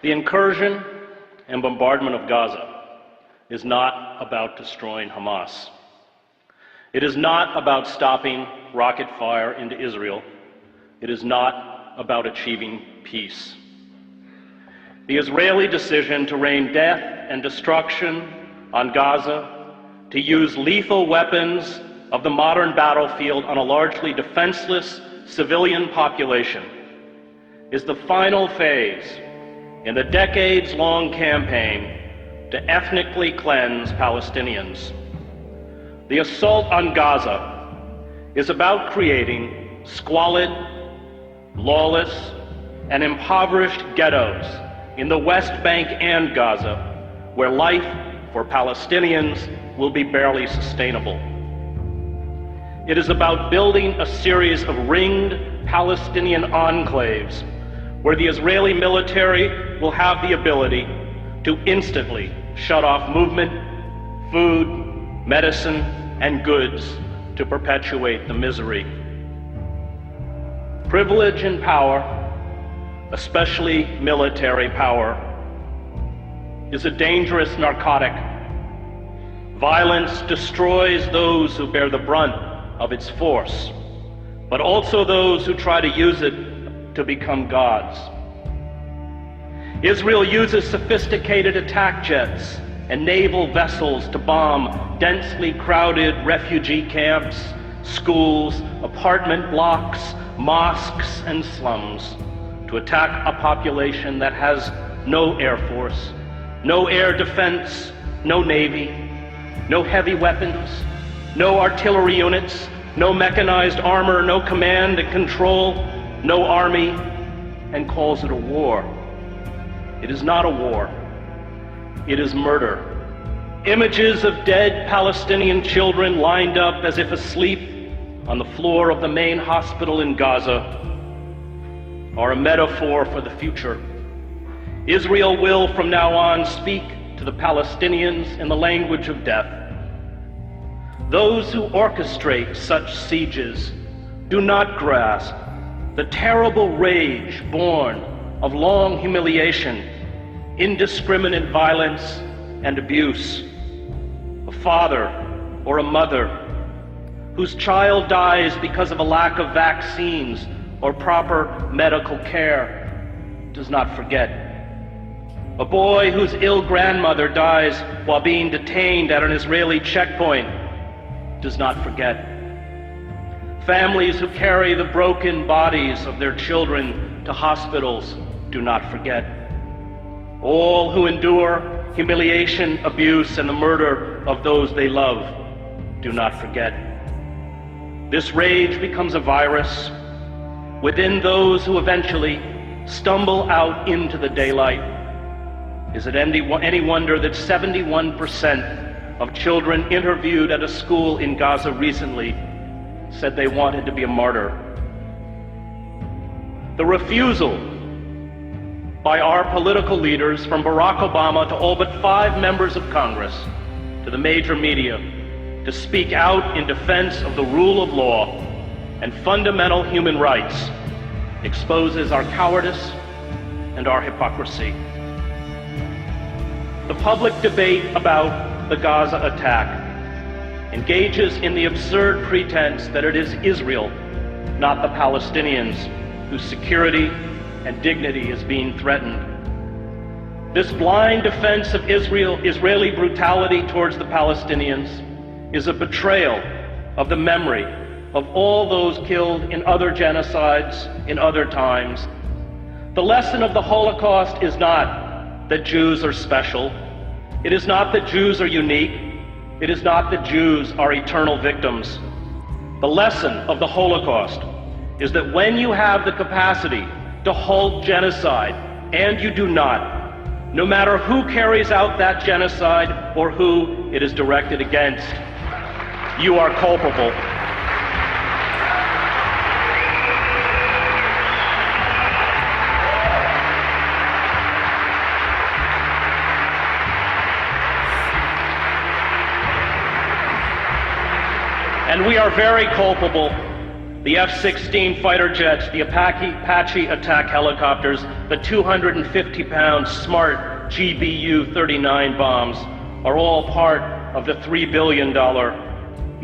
The incursion and bombardment of Gaza is not about destroying Hamas. It is not about stopping rocket fire into Israel. It is not about achieving peace. The Israeli decision to rain death and destruction on Gaza, to use lethal weapons of the modern battlefield on a largely defenseless civilian population, is the final phase in the decades-long campaign to ethnically cleanse Palestinians. The assault on Gaza is about creating squalid, lawless, and impoverished ghettos in the West Bank and Gaza, where life for Palestinians will be barely sustainable. It is about building a series of ringed Palestinian enclaves where the Israeli military will have the ability to instantly shut off movement, food, medicine, and goods to perpetuate the misery. Privilege and power, especially military power, is a dangerous narcotic. Violence destroys those who bear the brunt of its force, but also those who try to use it to become gods. Israel uses sophisticated attack jets and naval vessels to bomb densely crowded refugee camps, schools, apartment blocks, mosques, and slums, to attack a population that has no air force, no air defense, no navy, no heavy weapons, no artillery units, no mechanized armor, no command and control, no army, and calls it a war. It is not a war. It is murder. Images of dead Palestinian children lined up as if asleep on the floor of the main hospital in Gaza are a metaphor for the future. Israel will from now on speak to the Palestinians in the language of death. Those who orchestrate such sieges do not grasp the terrible rage born of long humiliation, indiscriminate violence, and abuse. A father or a mother whose child dies because of a lack of vaccines or proper medical care does not forget. A boy whose ill grandmother dies while being detained at an Israeli checkpoint does not forget. Families who carry the broken bodies of their children to hospitals do not forget. All who endure humiliation, abuse, and the murder of those they love do not forget. This rage becomes a virus within those who eventually stumble out into the daylight. Is it any wonder that 71% of children interviewed at a school in Gaza recently said they wanted to be a martyr? The refusal by our political leaders, from Barack Obama to all but 5 members of Congress, to the major media, to speak out in defense of the rule of law and fundamental human rights exposes our cowardice and our hypocrisy. The public debate about the Gaza attack engages in the absurd pretense that it is Israel, not the Palestinians, whose security and dignity is being threatened. This blind defense of Israeli brutality towards the Palestinians is a betrayal of the memory of all those killed in other genocides in other times. The lesson of the Holocaust is not that Jews are special. It is not that Jews are unique. It is not that Jews are eternal victims. The lesson of the Holocaust is that when you have the capacity to halt genocide, and you do not, no matter who carries out that genocide or who it is directed against, you are culpable. And we are very culpable The F-16 fighter jets, the Apache attack helicopters, the 250-pound smart GBU-39 bombs are all part of the $3 billion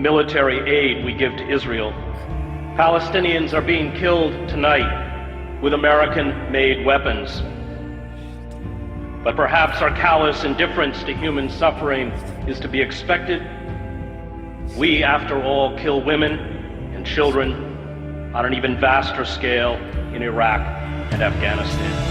military aid we give to Israel. Palestinians are being killed tonight with American-made weapons. But perhaps our callous indifference to human suffering is to be expected. We, after all, kill women and children on an even vaster scale in Iraq and Afghanistan.